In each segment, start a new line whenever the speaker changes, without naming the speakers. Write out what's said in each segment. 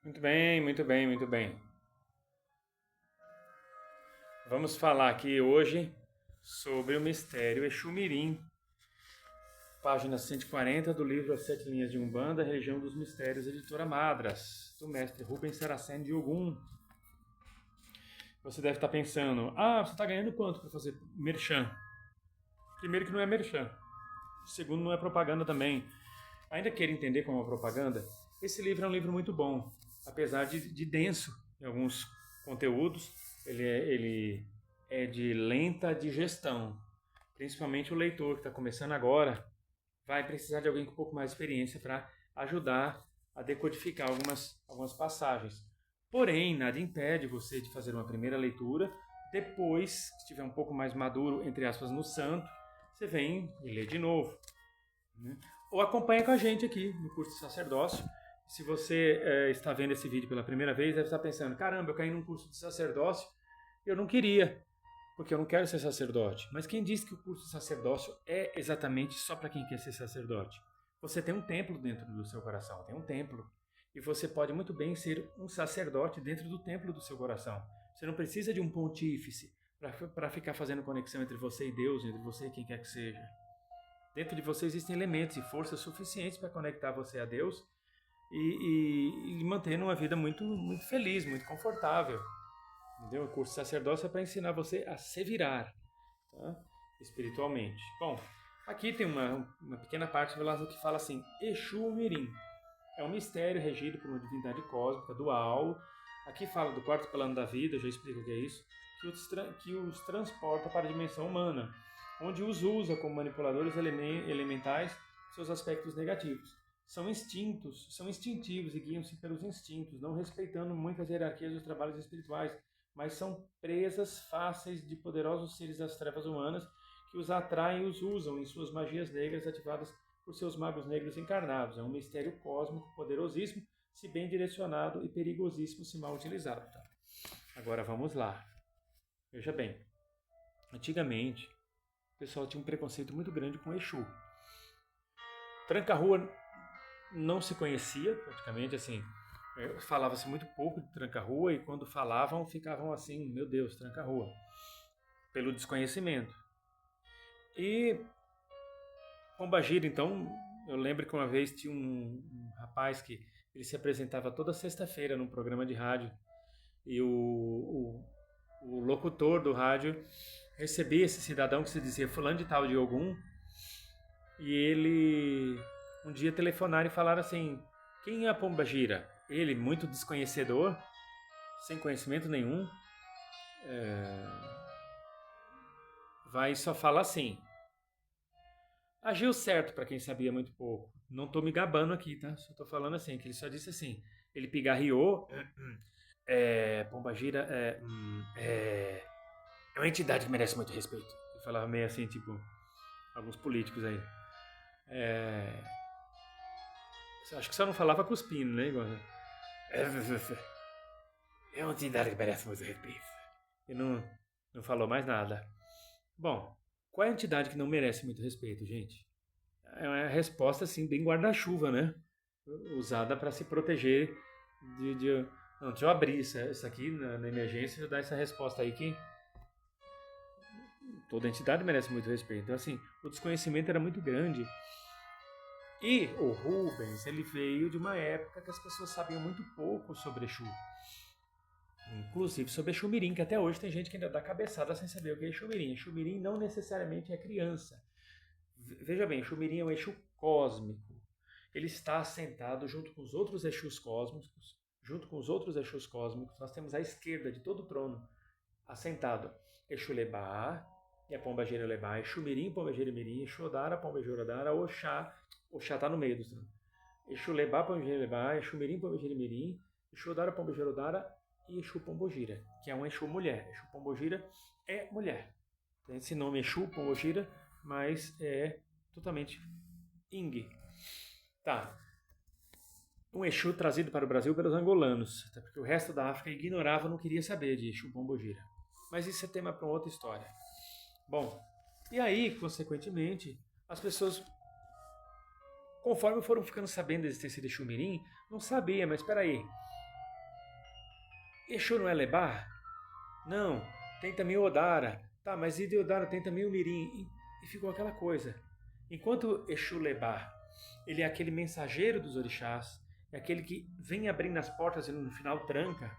Muito bem, muito bem, muito bem. Vamos falar aqui hoje sobre o mistério Exu Mirim, página 140 do livro As Sete Linhas de Umbanda, Região dos Mistérios, editora Madras, do mestre Rubens Saracen de Ogum. Você deve estar pensando, você está ganhando quanto para fazer merchan? Primeiro que não é merchan, segundo não é propaganda também. Ainda queira entender como é propaganda, esse livro é um livro muito bom, apesar de denso em alguns conteúdos, ele é de lenta digestão. Principalmente o leitor que está começando agora vai precisar de alguém com um pouco mais de experiência para ajudar a decodificar algumas passagens. Porém, nada impede você de fazer uma primeira leitura, depois, que estiver um pouco mais maduro, entre aspas, no santo, você vem e lê de novo. Né? Ou acompanha com a gente aqui no curso de sacerdócio. Se você está vendo esse vídeo pela primeira vez, deve estar pensando, caramba, eu caí num curso de sacerdócio, eu não queria, porque eu não quero ser sacerdote. Mas quem disse que o curso de sacerdócio é exatamente só para quem quer ser sacerdote? Você tem um templo dentro do seu coração, tem um templo. E você pode muito bem ser um sacerdote dentro do templo do seu coração. Você não precisa de um pontífice para ficar fazendo conexão entre você e Deus, entre você e quem quer que seja. Dentro de você existem elementos e forças suficientes para conectar você a Deus e manter uma vida muito, muito feliz, muito confortável. Entendeu? O curso de sacerdócio é para ensinar você a se virar, tá? Espiritualmente. Bom, aqui tem uma pequena parte que fala assim, Exu Mirim. É um mistério regido por uma divindade cósmica, dual. Aqui fala do quarto plano da vida, eu já explico o que é isso, que os transporta para a dimensão humana, onde os usa como manipuladores elementais seus aspectos negativos. São instintivos e guiam-se pelos instintos, não respeitando muitas hierarquias dos trabalhos espirituais, mas são presas fáceis de poderosos seres das trevas humanas que os atraem e os usam em suas magias negras ativadas por seus magos negros encarnados. É um mistério cósmico poderosíssimo, se bem direcionado, e perigosíssimo se mal utilizado. Tá? Agora vamos lá. Veja bem, antigamente o pessoal tinha um preconceito muito grande com Exu. Tranca-rua não se conhecia, praticamente, assim, falava-se muito pouco de tranca-rua e quando falavam ficavam assim, meu Deus, tranca-rua, pelo desconhecimento. E Pombagira, então, eu lembro que uma vez tinha um rapaz que ele se apresentava toda sexta-feira num programa de rádio e o locutor do rádio recebia esse cidadão que se dizia fulano de tal de Ogum e ele um dia telefonaram e falaram assim, quem é a Pombagira? Ele, muito desconhecedor, sem conhecimento nenhum, vai só fala assim, agiu certo para quem sabia muito pouco. Não estou me gabando aqui, tá? Só estou falando assim, que ele só disse assim. Ele pigarreou. Pombagira é uma entidade que merece muito respeito. Ele falava meio assim, tipo, alguns políticos aí. Acho que só não falava cuspindo, né? É uma entidade que merece muito respeito. E não falou mais nada. Bom, qual é a entidade que não merece muito respeito, gente? É uma resposta assim bem guarda-chuva, né? Usada para se proteger de. Não, deixa eu abrir isso aqui na emergência e dar essa resposta aí que toda entidade merece muito respeito. Então, assim, o desconhecimento era muito grande. E o Rubens, ele veio de uma época que as pessoas sabiam muito pouco sobre Exu. Inclusive sobre Exu Mirim, que até hoje tem gente que ainda dá cabeçada sem saber o que é Exu Mirim. Exu Mirim não necessariamente é criança. Veja bem, Exu Mirim é um Exu cósmico. Ele está assentado junto com os outros Exus cósmicos. Nós temos à esquerda de todo o trono assentado Exu Lebá, e a Pombagira Lebá, Exu Mirim, Pombagira Mirim, Exu Odara, Pombagira Odara, Oxá está no meio do trono. Exu Lebá, Pombagira Lebá, Exu Mirim, Pombagira Mirim, Exu Odara, Pombagira Odara e Exu Pombogira, que é um Exu mulher. Exu Pombogira é mulher. Tem esse nome Exu Pombogira, mas é totalmente Ing. Tá. Um Exu trazido para o Brasil pelos angolanos, até porque o resto da África ignorava, não queria saber de Exu Pombogira. Mas isso é tema para outra história. Bom, e aí, consequentemente, as pessoas, conforme foram ficando sabendo da existência de Exu Mirim, não sabia, mas espera aí, Exu não é Lebá? Não, tem também o Odara. Tá, mas e de Odara tem também o Mirim. E ficou aquela coisa. Enquanto Exu Lebá, ele é aquele mensageiro dos orixás, é aquele que vem abrindo as portas e no final tranca.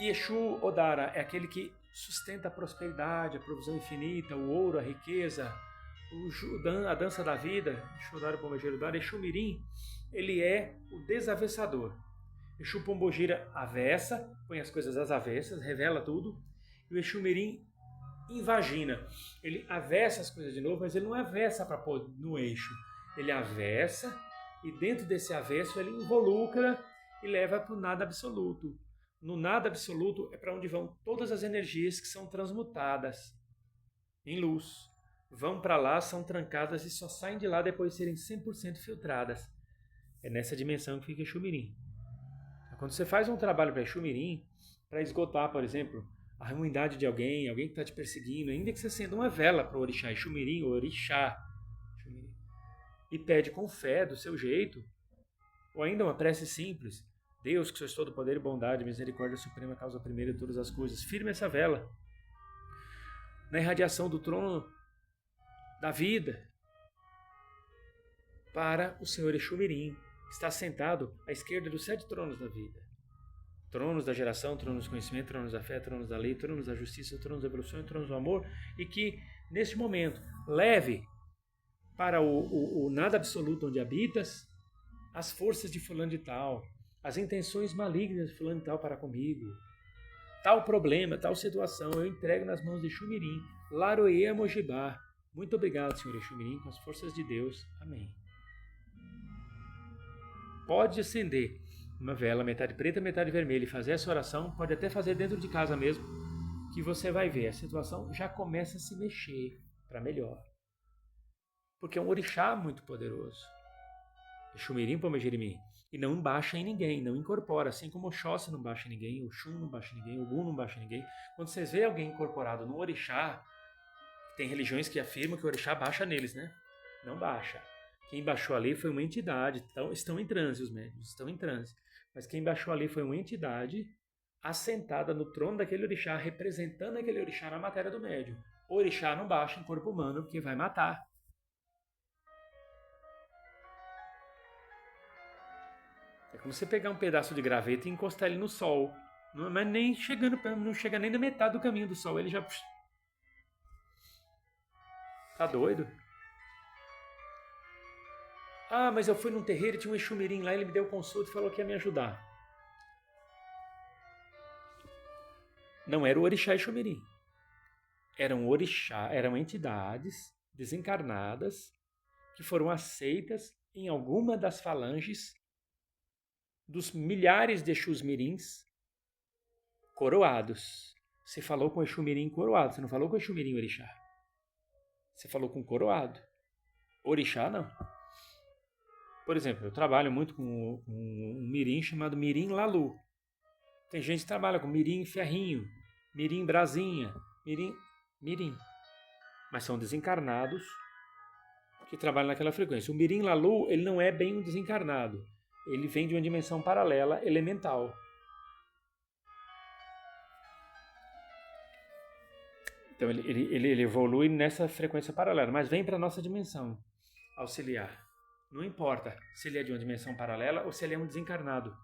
E Exu Odara é aquele que sustenta a prosperidade, a provisão infinita, o ouro, a riqueza, a dança da vida. Exu Odara, Pombogira, Odara. Exu Mirim, ele é o desavessador. Exu Pombogira avessa, põe as coisas às avessas, revela tudo. E o Exu Mirim invagina. Ele avessa as coisas de novo, mas ele não avessa para pôr no eixo. Ele avessa e dentro desse avesso ele involucra e leva para o nada absoluto. No nada absoluto é para onde vão todas as energias que são transmutadas em luz. Vão para lá, são trancadas e só saem de lá depois de serem 100% filtradas. É nessa dimensão que fica Exu Mirim. Quando você faz um trabalho para Exu Mirim, para esgotar, por exemplo, a ruindade de alguém que está te perseguindo, ainda que você acenda uma vela para o orixá Exu Mirim ou orixá Exu Mirim, e pede com fé, do seu jeito, ou ainda uma prece simples: Deus, que sois todo poder e bondade, misericórdia suprema, causa primeira de todas as coisas, firme essa vela na irradiação do trono da vida para o Senhor Exu Mirim, que está sentado à esquerda dos 7 tronos da vida. Tronos da geração, tronos do conhecimento, tronos da fé, tronos da lei, tronos da justiça, tronos da evolução e tronos do amor, e que, neste momento, leve para o nada absoluto onde habitas as forças de fulano de tal, as intenções malignas de fulano de tal para comigo. Tal problema, tal situação, eu entrego nas mãos de Exu Mirim, Laroê Mojibá. Muito obrigado, Senhor Exu Mirim, com as forças de Deus. Amém. Pode acender uma vela, metade preta, metade vermelha, e fazer essa oração, pode até fazer dentro de casa mesmo, que você vai ver, a situação já começa a se mexer para melhor. Porque é um orixá muito poderoso. Exu Mirim, Pombogirimim. E não baixa em ninguém, não incorpora, assim como o Oxóssi não baixa em ninguém, o Xum não baixa em ninguém, o Ogum não baixa em ninguém. Quando vocês veem alguém incorporado no orixá, tem religiões que afirmam que o orixá baixa neles, né? Não baixa. Quem baixou ali foi uma entidade, então estão em transe os médiuns, estão em transe. Mas quem baixou ali foi uma entidade assentada no trono daquele orixá, representando aquele orixá na matéria do médium. O orixá não baixa em corpo humano porque vai matar. É como você pegar um pedaço de graveto e encostar ele no sol. Mas nem chegando, não chega nem na metade do caminho do sol, ele já... Tá doido? Ah, mas eu fui num terreiro e tinha um Exu Mirim lá, ele me deu consulta e falou que ia me ajudar. Não era o orixá Exu Mirim. Eram entidades desencarnadas que foram aceitas em alguma das falanges dos milhares de Exus Mirins coroados. Você falou com o Exu Mirim coroado, você não falou com o Exu Mirim orixá. Você falou com coroado. Orixá não. Por exemplo, eu trabalho muito com um mirim chamado Mirim Lalu. Tem gente que trabalha com Mirim Ferrinho, Mirim Brasinha, Mirim. Mas são desencarnados que trabalham naquela frequência. O Mirim Lalu, ele não é bem um desencarnado. Ele vem de uma dimensão paralela, elemental. Então ele evolui nessa frequência paralela, mas vem para a nossa dimensão auxiliar. Não importa se ele é de uma dimensão paralela ou se ele é um desencarnado.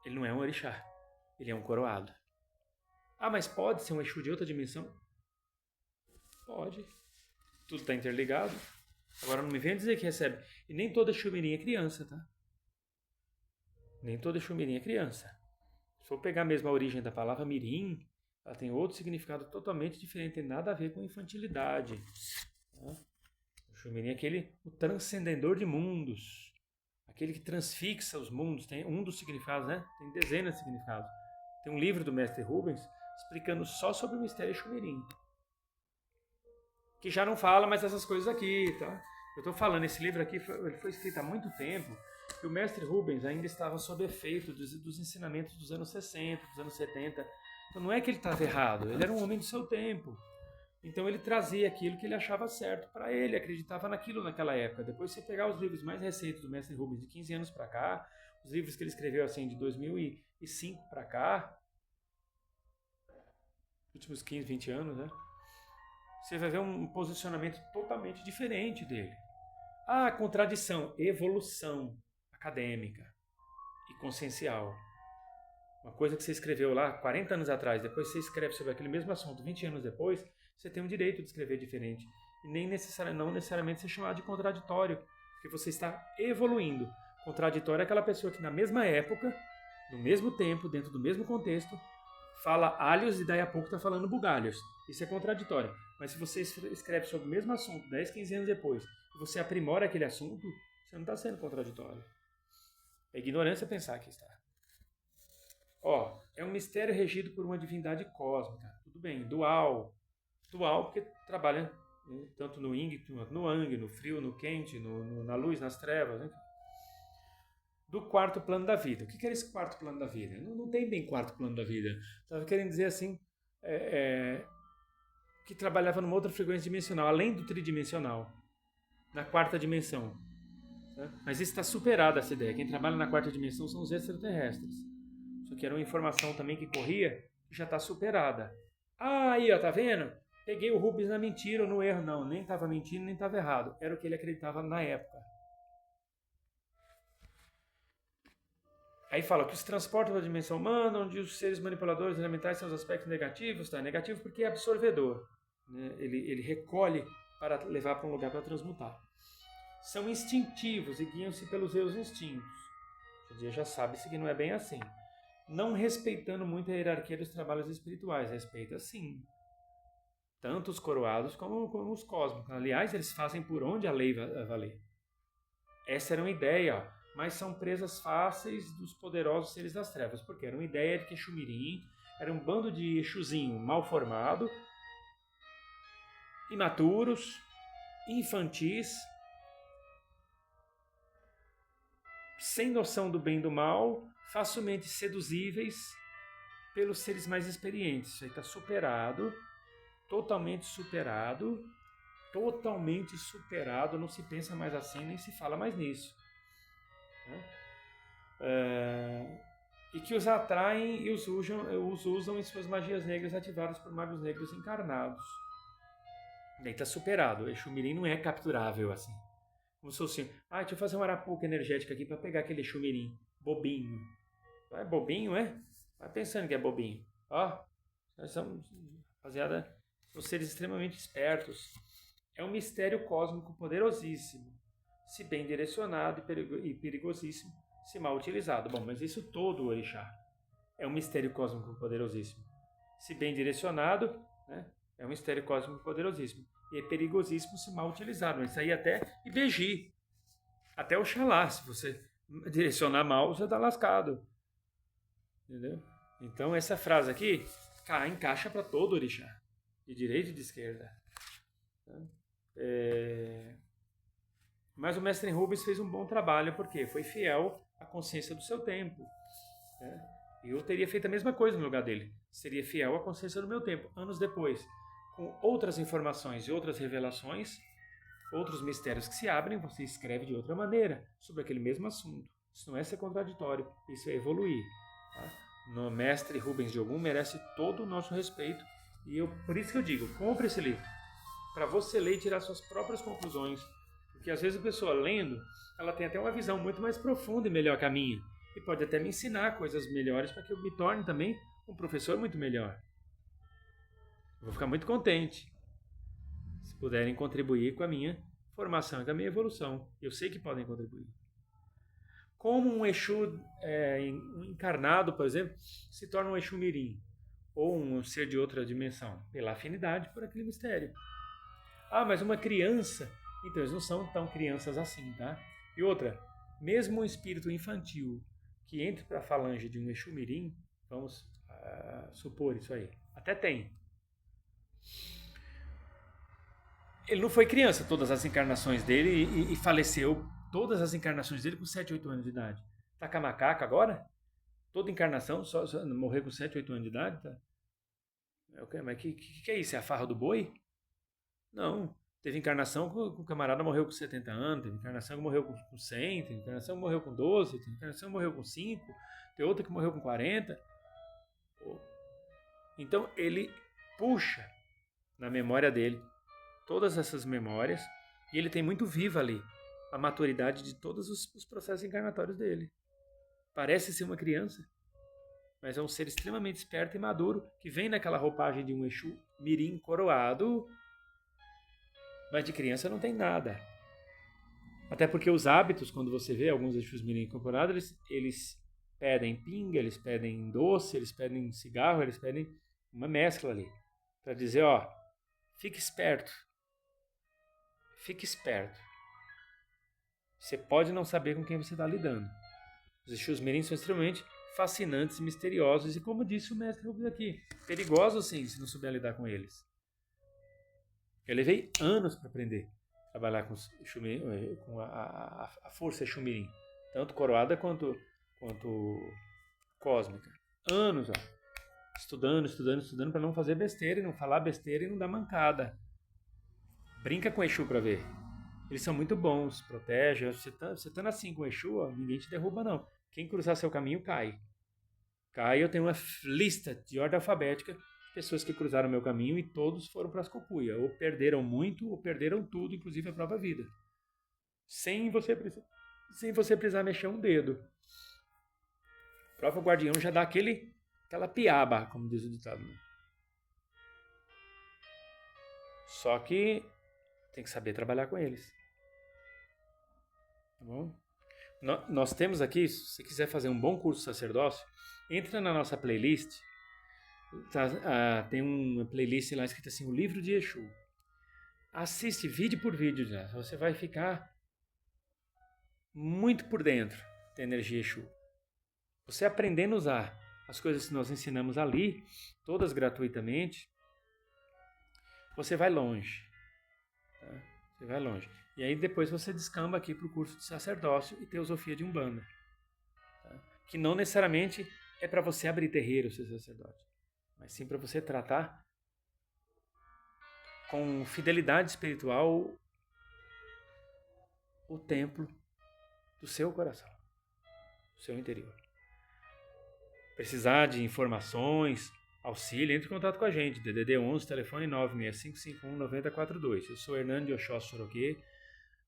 Ele não é um orixá. Ele é um coroado. Ah, mas pode ser um Exu de outra dimensão? Pode. Tudo está interligado. Agora não me venha dizer que recebe. E nem toda Exu Mirim é criança, tá? Nem toda Exu Mirim é criança. Se for pegar mesmo a origem da palavra Mirim, ela tem outro significado totalmente diferente. Tem nada a ver com infantilidade. Tá? O Mirim é aquele, o transcendedor de mundos, aquele que transfixa os mundos. Tem um dos significados, né? Tem dezenas de significados. Tem um livro do mestre Rubens explicando só sobre o mistério Exu Mirim, que já não fala mais essas coisas aqui, tá? Eu estou falando, esse livro aqui ele foi escrito há muito tempo, e o mestre Rubens ainda estava sob efeito dos ensinamentos dos anos 60, dos anos 70. Então não é que ele estava errado, ele era um homem do seu tempo. Então ele trazia aquilo que ele achava certo para ele, acreditava naquilo naquela época. Depois você pegar os livros mais recentes do mestre Rubens, de 15 anos para cá, os livros que ele escreveu assim de 2005 para cá, últimos 15, 20 anos, né? Você vai ver um posicionamento totalmente diferente dele. Ah, contradição, evolução acadêmica e consciencial. Uma coisa que você escreveu lá 40 anos atrás, depois você escreve sobre aquele mesmo assunto 20 anos depois, você tem o direito de escrever diferente. E não necessariamente ser chamado de contraditório, porque você está evoluindo. Contraditório é aquela pessoa que na mesma época, no mesmo tempo, dentro do mesmo contexto, fala alhos e daí a pouco está falando bugalhos. Isso é contraditório. Mas se você escreve sobre o mesmo assunto 10, 15 anos depois, e você aprimora aquele assunto, você não está sendo contraditório. É ignorância pensar que está. É um mistério regido por uma divindade cósmica. Tudo bem, dual. Dual porque trabalha tanto no yin quanto no yang, no frio, no quente, na luz, nas trevas. Né? Do quarto plano da vida. O que é esse quarto plano da vida? Não tem bem quarto plano da vida. Estava querendo dizer assim, que trabalhava numa outra frequência dimensional, além do tridimensional, na quarta dimensão. Né? Mas isso está superado, essa ideia. Quem trabalha na quarta dimensão são os extraterrestres. Isso aqui era uma informação também que corria, que já está superada. Aí, tá vendo? Peguei o Rubens na mentira ou no erro. Não, nem estava mentindo, nem estava errado. Era o que ele acreditava na época. Aí fala que os transportes da dimensão humana, onde os seres manipuladores elementais são os aspectos negativos, tá? Negativo porque é absorvedor. Né? Ele recolhe para levar para um lugar para transmutar. São instintivos e guiam-se pelos seus instintos. Hoje em dia já sabe-se que não é bem assim. Não respeitando muito a hierarquia dos trabalhos espirituais. Respeita sim. Tanto os coroados como os cósmicos. Aliás, eles fazem por onde a lei vai valer. Essa era uma ideia, mas são presas fáceis dos poderosos seres das trevas. Porque era uma ideia de que Exumirim era um bando de Exuzinho mal formado, imaturos, infantis, sem noção do bem e do mal, facilmente seduzíveis pelos seres mais experientes. Isso aí está superado, totalmente superado, não se pensa mais assim, nem se fala mais nisso. E que os atraem e os usam em suas magias negras ativadas por magos negros encarnados. Daí está superado, o Exumirim não é capturável assim. Como se fosse, deixa eu fazer uma arapuca energética aqui para pegar aquele Exumirim. Bobinho. É bobinho, é? Vai pensando que é bobinho. Nós somos, rapaziada, são seres extremamente espertos. É um mistério cósmico poderosíssimo, se bem direcionado e perigosíssimo, se mal utilizado. Bom, mas isso todo, Orixá, é um mistério cósmico poderosíssimo. Se bem direcionado, né, é um mistério cósmico poderosíssimo. E é perigosíssimo se mal utilizado. Mas isso aí até Ibeji, até Oxalá, se você direcionar mal, você está lascado. Entendeu? Então essa frase aqui encaixa para todo Orixá, de direita e de esquerda. Mas o mestre Rubens fez um bom trabalho, porque foi fiel à consciência do seu tempo. Eu teria feito a mesma coisa no lugar dele. Seria fiel à consciência do meu tempo. Anos depois, com outras informações e outras revelações, outros mistérios que se abrem, você escreve de outra maneira sobre aquele mesmo assunto. Isso não é ser contraditório, isso é evoluir. O mestre Rubens de Ogum merece todo o nosso respeito. E por isso que eu digo, compre esse livro. Para você ler e tirar suas próprias conclusões. Porque às vezes a pessoa lendo, ela tem até uma visão muito mais profunda e melhor que a minha. E pode até me ensinar coisas melhores para que eu me torne também um professor muito melhor. Eu vou ficar muito contente se puderem contribuir com a minha formação e com a minha evolução. Eu sei que podem contribuir. Como um Exu encarnado, por exemplo, se torna um Exu Mirim, ou um ser de outra dimensão, pela afinidade por aquele mistério. Mas uma criança, então eles não são tão crianças assim, tá? E outra, mesmo um espírito infantil que entre para a falange de um Exu Mirim, vamos supor isso aí, até tem. Ele não foi criança todas as encarnações dele e faleceu todas as encarnações dele com 7, 8 anos de idade. Tá com a macaca agora? Toda encarnação só morrer com 7, 8 anos de idade? Tá? Mas que é isso? É a farra do boi? Não. Teve encarnação que o camarada morreu com 70 anos, teve encarnação que morreu com 100, teve encarnação que morreu com 12, teve encarnação que morreu com 5, tem outra que morreu com 40. Então ele puxa na memória dele todas essas memórias e ele tem muito viva ali a maturidade de todos os processos encarnatórios dele. Parece ser uma criança, mas é um ser extremamente esperto e maduro que vem naquela roupagem de um Exu mirim coroado, mas de criança não tem nada. Até porque os hábitos, quando você vê alguns Exus mirim coroados, eles pedem pinga, eles pedem doce, eles pedem cigarro, eles pedem uma mescla ali. Para dizer, ó, fique esperto. Fique esperto. Você pode não saber com quem você está lidando. Os Exus mirim são extremamente fascinantes, misteriosos e, como disse o mestre Rubens aqui, perigosos sim, se não souber lidar com eles. Eu levei anos para aprender a trabalhar com a força Exu mirim, tanto coroada quanto cósmica. Anos, ó, estudando para não fazer besteira e não falar besteira e não dar mancada. Brinca com Exu para ver. Eles são muito bons, protegem. Você tá assim com o Exu, ó, ninguém te derruba não. Quem cruzar seu caminho cai. Eu tenho uma lista de ordem alfabética pessoas que cruzaram meu caminho e todos foram para as copuias. Ou perderam muito, ou perderam tudo, inclusive a própria vida. Sem você precisar mexer um dedo. O próprio guardião já dá aquela piaba, como diz o ditado. Né? Só que tem que saber trabalhar com eles. Tá bom? Nós temos aqui, se você quiser fazer um bom curso de sacerdócio, entra na nossa playlist. Tem uma playlist lá escrita assim, o livro de Exu. Assiste vídeo por vídeo já. Você vai ficar muito por dentro da energia Exu. Você aprendendo a usar as coisas que nós ensinamos ali, todas gratuitamente, você vai longe. Tá? Você vai longe. E aí depois você descamba aqui para o curso de sacerdócio e teosofia de Umbanda. Tá? Que não necessariamente é para você abrir terreiro, ser sacerdote. Mas sim para você tratar com fidelidade espiritual o templo do seu coração, do seu interior. Precisar de informações, auxílio, entre em contato com a gente. DDD 11, telefone 965519042. Eu sou Hernando de Oxóssi Soroquê,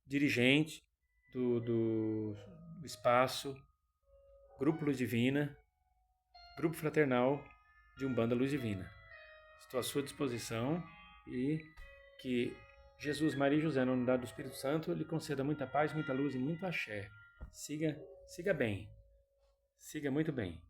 dirigente do espaço Grupo Luz Divina, Grupo Fraternal de Umbanda Luz Divina. Estou à sua disposição e que Jesus, Maria e José, na unidade do Espírito Santo, lhe conceda muita paz, muita luz e muito axé. Siga bem. Siga muito bem.